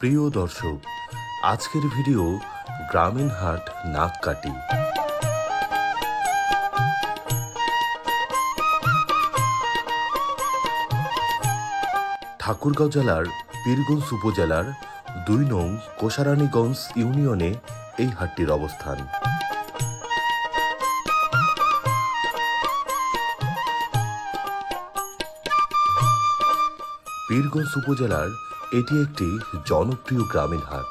প্রিয় দর্শক, আজকের ভিডিও গ্রামীণ হাট নাককাটি। ঠাকুরগাঁও জেলার পীরগঞ্জ উপজেলার ২ নং কোষারানীগঞ্জ ইউনিয়নে এই হাটটির অবস্থান। পীরগঞ্জ উপজেলার এটি একটি জনপ্রিয় গ্রামীণ হাট।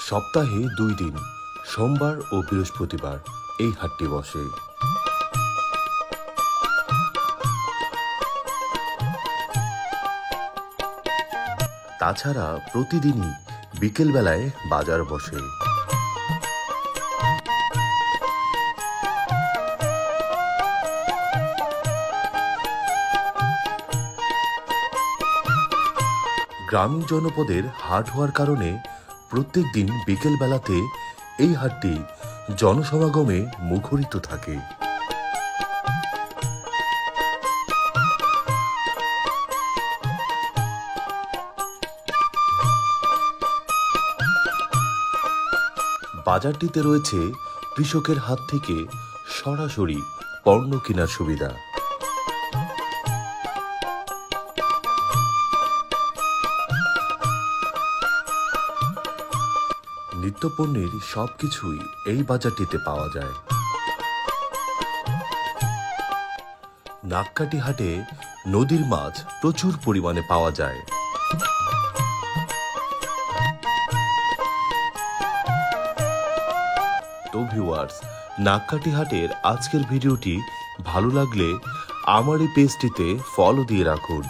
সপ্তাহে ২ দিন, সোমবার ও বৃহস্পতিবার এই হাটটি বসে। তাছাড়া প্রতিদিনই বিকেলবেলায় বাজার বসে। গ্রামীণ জনপদের হাট হওয়ার কারণে প্রত্যেক দিন বিকেল বেলাতে এই হাটটি জনসমাগমে মুখরিত থাকে। বাজারটিতে রয়েছে কৃষকের হাত থেকে সরাসরি পণ্য কেনার সুবিধা। নিত্যপণ্যের সবকিছুই এই বাজারটিতে পাওয়া যায়। নাককাটি হাটে নদীর মাছ প্রচুর পরিমাণে পাওয়া যায়। তো ভিউয়ার্স, নাককাটি হাটের আজকের ভিডিওটি ভালো লাগলে আমার এই পেজটিতে ফলো দিয়ে রাখুন।